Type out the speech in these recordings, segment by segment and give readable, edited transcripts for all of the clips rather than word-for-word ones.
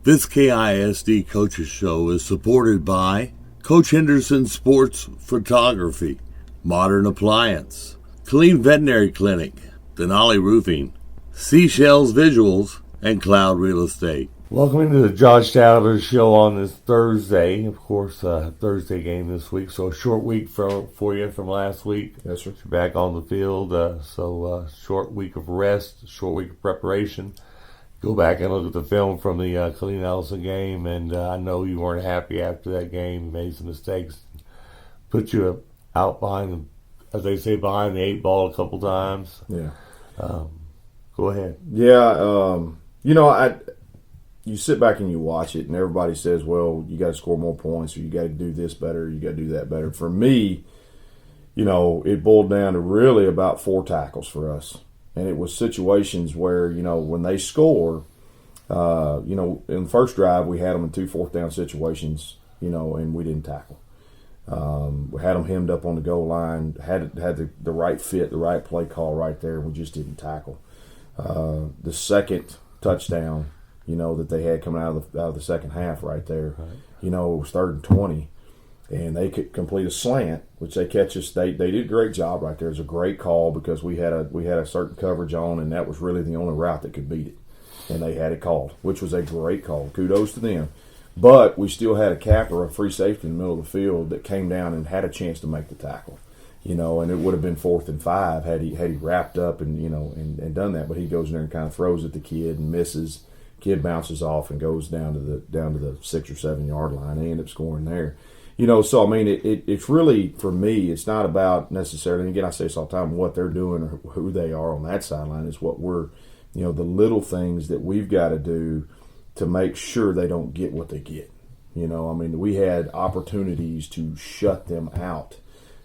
This KISD Coaches Show is supported by Coach Henderson Sports Photography, Modern Appliance, Killeen Veterinary Clinic, Denali Roofing, Seashells Visuals, and Cloud Real Estate. Welcome to the Josh Sadler Show on this Thursday. Of course, Thursday game this week, so a short week for you from last week. Yes, sir. You're back on the field, so short week of rest, short week of preparation. Go back and look at the film from the Killeen Ellison game, and I know you weren't happy after that game. You made some mistakes, put you out behind, as they say, behind the 8 ball a couple times. Yeah. Go ahead. Yeah, you sit back and you watch it, and everybody says, well, you got to score more points, or you got to do this better, or you got to do that better. For me, it boiled down to really about 4 tackles for us. And it was situations where, when they score, in the first drive, we had them in 2 fourth-down situations, and we didn't tackle. We had them hemmed up on the goal line, had the right fit, the right play call right there, and we just didn't tackle. The second touchdown, that they had coming out of the second half right there, it was 3rd and 20. And they could complete a slant, which they catch us. They did a great job right there. It was a great call because we had a certain coverage on, and that was really the only route that could beat it. And they had it called, which was a great call. Kudos to them. But we still had a capper, a free safety in the middle of the field that came down and had a chance to make the tackle. And it would have been 4th and 5 had he wrapped up and and done that. But he goes in there and kind of throws at the kid and misses. Kid bounces off and goes down to the 6 or 7 yard line. They end up scoring there. So I mean, it's really, for me, it's not about necessarily, and again, I say this all the time, what they're doing or who they are on that sideline. Is what we're, the little things that we've got to do to make sure they don't get what they get. I mean, we had opportunities to shut them out,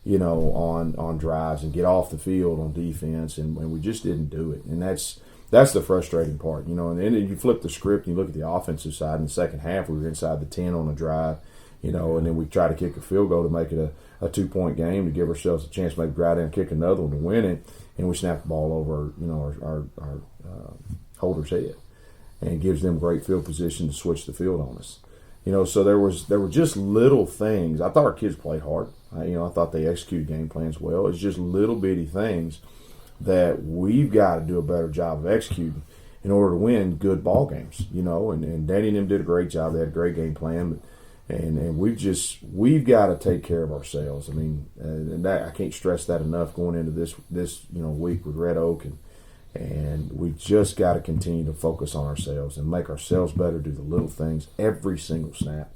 on drives and get off the field on defense, and we just didn't do it. And that's the frustrating part, and then you flip the script and you look at the offensive side. In the second half, we were inside the 10 on a drive. And then we try to kick a field goal to make it a 2-point game to give ourselves a chance to maybe drive down and kick another one to win it. And we snap the ball over, our holder's head, and gives them great field position to switch the field on us. So there were just little things. I thought our kids played hard. I thought they executed game plans well. It's just little bitty things that we've got to do a better job of executing in order to win good ball games. And Danny and them did a great job. They had a great game plan, but. And we've got to take care of ourselves. I mean, and that, I can't stress that enough going into this week with Red Oak, and we just got to continue to focus on ourselves and make ourselves better, do the little things every single snap,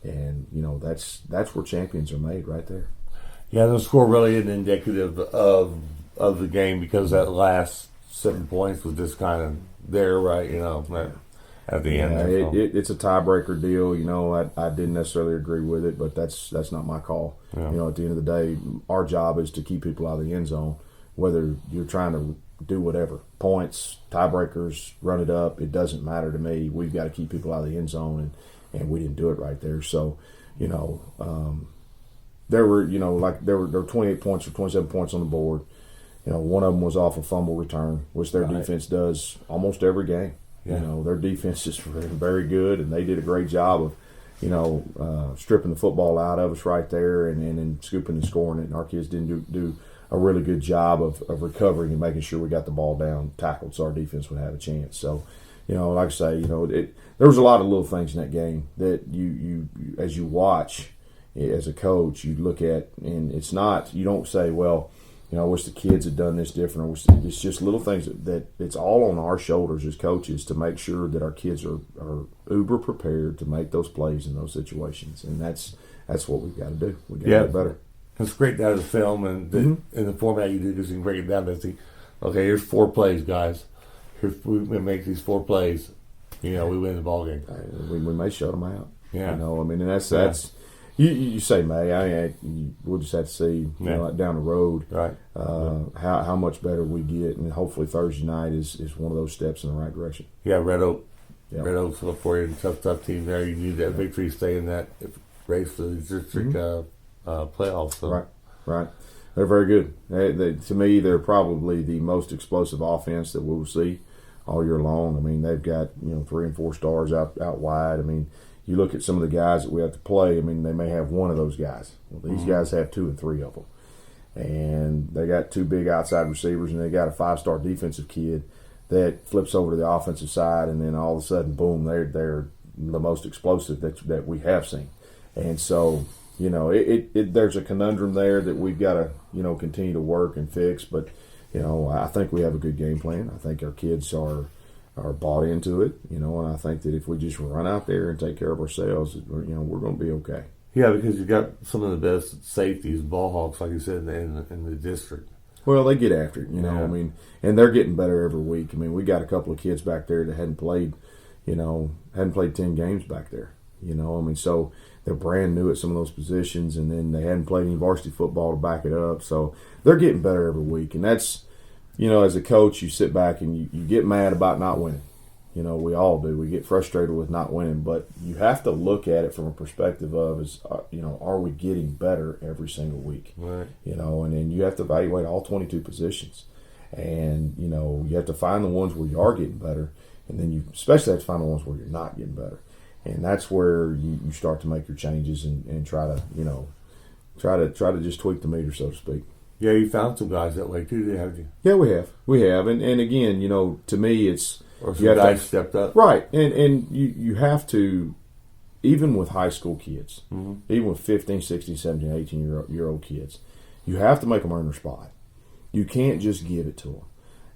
and that's where champions are made right there. Yeah, the score really isn't indicative of the game because that last 7 points was just kind of there, right? At the end, it's a tiebreaker deal. I didn't necessarily agree with it, but that's not my call. Yeah. At the end of the day, our job is to keep people out of the end zone. Whether you're trying to do whatever, points, tiebreakers, run it up, it doesn't matter to me. We've got to keep people out of the end zone, and we didn't do it right there. So, there were 28 points or 27 points on the board. One of them was off a fumble return, which their defense does almost every game. Yeah. Their defense is very good, and they did a great job of, stripping the football out of us right there and scooping and scoring it. And our kids didn't do a really good job of recovering and making sure we got the ball down, tackled, so our defense would have a chance. So, like I say, there was a lot of little things in that game that you as you watch as a coach, you look at, and it's not, you don't say, well, I wish the kids had done this different. It's just little things that it's all on our shoulders as coaches to make sure that our kids are uber prepared to make those plays in those situations, and that's what we've got to do. We've got to get better. It's great to have the film and in the format you do, because you can break it down to see, okay, here's 4 plays, guys. If we make these 4 plays, we win the ball game. We may shut them out. Yeah. And that's. You say May. We'll just have to see, like down the road, right? How much better we get, and hopefully Thursday night is one of those steps in the right direction. Yeah, Red Oak. Yep. Red Oak's look for you. Tough team there. You need that victory to stay in that race for the district playoffs. So. Right. They're very good. To me, they're probably the most explosive offense that we'll see all year long. I mean, they've got 3 and 4 stars out wide. I mean, you look at some of the guys that we have to play. I mean, they may have one of those guys. Well, these guys have 2 and 3 of them, and they got 2 big outside receivers, and they got a 5-star defensive kid that flips over to the offensive side, and then all of a sudden, boom, they're the most explosive that we have seen. And so, there's a conundrum there that we've got to continue to work and fix. But I think we have a good game plan. I think our kids are bought into it, and I think that if we just run out there and take care of ourselves, we're going to be okay. Yeah, because you got some of the best safeties, ball hawks, like you said, in the district. Well, they get after it, I mean, and they're getting better every week. I mean, we got a couple of kids back there that hadn't played 10 games back there. I mean, so they're brand new at some of those positions, and then they hadn't played any varsity football to back it up. So they're getting better every week, and that's, as a coach, you sit back and you get mad about not winning. We all do. We get frustrated with not winning, but you have to look at it from a perspective of are we getting better every single week? Right. And then you have to evaluate all 22 positions, and you have to find the ones where you are getting better, and then you especially have to find the ones where you're not getting better, and that's where you start to make your changes and try to just tweak the meter, so to speak. Yeah, you found some guys that way too, haven't you? Yeah, we have, and again, to me, it's. Or some guys stepped up. Right. And you have to, even with high school kids, even with 15, 16, 17, 18-year-old kids, you have to make them earn their spot. You can't just give it to them.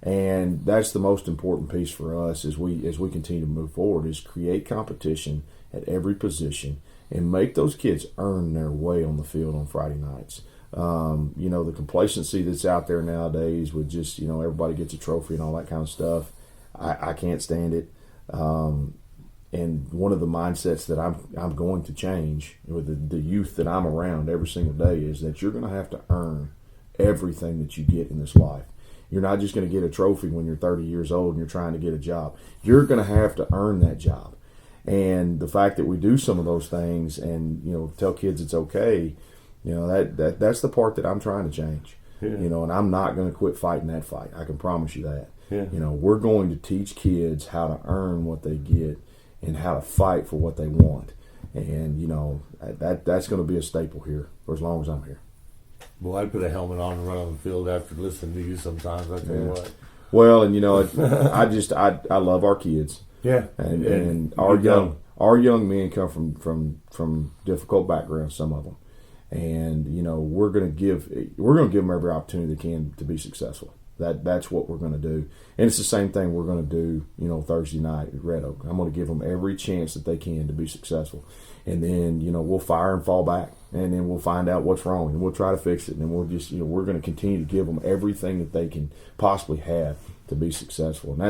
And that's the most important piece for us as we continue to move forward is create competition at every position and make those kids earn their way on the field on Friday nights. The complacency that's out there nowadays with just, everybody gets a trophy and all that kind of stuff, I can't stand it. And one of the mindsets that I'm going to change with the youth that I'm around every single day is that you're going to have to earn everything that you get in this life. You're not just going to get a trophy when you're 30 years old and you're trying to get a job. You're going to have to earn that job. And the fact that we do some of those things and tell kids it's okay, that's the part that I'm trying to change. Yeah. And I'm not going to quit fighting that fight. I can promise you that. Yeah. We're going to teach kids how to earn what they get and how to fight for what they want. And, that's going to be a staple here for as long as I'm here. Well, I'd put a helmet on and run on the field after listening to you sometimes, I tell you what. Well, and, I love our kids. Yeah. And our young men come from difficult backgrounds, some of them. And, we're going to give them every opportunity they can to be successful. That's what we're going to do. And it's the same thing we're going to do, Thursday night at Red Oak. I'm going to give them every chance that they can to be successful. And then, we'll fire and fall back. And then we'll find out what's wrong. And we'll try to fix it. And then we'll just, we're going to continue to give them everything that they can possibly have to be successful. And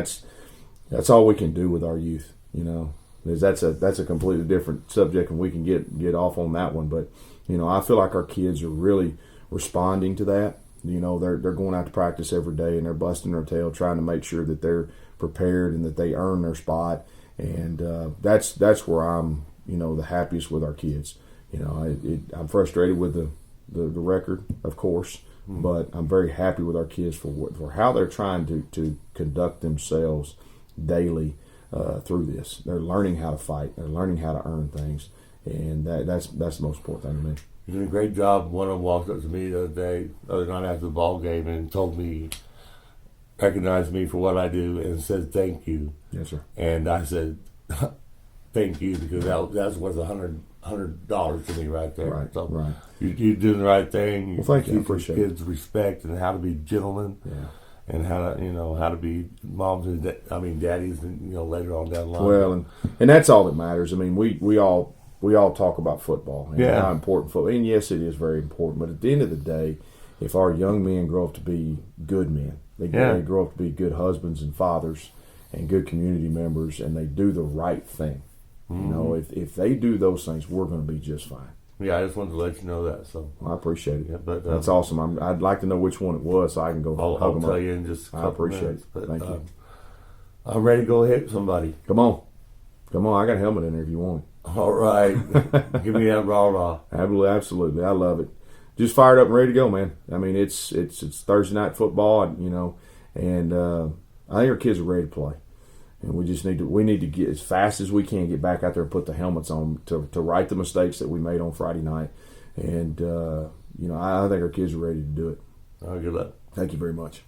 that's all we can do with our youth, Because that's a completely different subject, and we can get off on that one. But, I feel like our kids are really responding to that. They're going out to practice every day, and they're busting their tail trying to make sure that they're prepared and that they earn their spot. And that's where I'm, the happiest with our kids. I'm frustrated with the record, of course, but I'm very happy with our kids for how they're trying to conduct themselves daily through this. They're learning how to fight. They're learning how to earn things, and that's the most important thing to me. You did a great job. One of them walked up to me the other night after the ball game and told me, recognized me for what I do and said thank you. Yes, sir. And I said thank you because that's worth $100 to me right there. Right. So right. You're doing the right thing. Well, thank you. I teach appreciate kids respect and how to be gentlemen. Yeah. And how to be moms and daddies, and later on down the line. Well, and that's all that matters. I mean, we all talk about football and how important football. And yes, it is very important. But at the end of the day, if our young men grow up to be good men, they grow up to be good husbands and fathers and good community members, and they do the right thing. Mm-hmm. If they do those things, we're going to be just fine. Yeah, I just wanted to let you know that. So I appreciate it. Yeah, but that's awesome. I'd like to know which one it was, so I can go. I'll tell you in just a couple I appreciate minutes. it. But, Thank you. I'm ready to go hit somebody. Come on. I got a helmet in there if you want it. All right, give me that rah. Absolutely, I love it. Just fired up and ready to go, man. I mean, it's Thursday night football, and I think our kids are ready to play. And we need to get as fast as we can, get back out there and put the helmets on to right the mistakes that we made on Friday night. And I think our kids are ready to do it. Good luck. Thank you very much.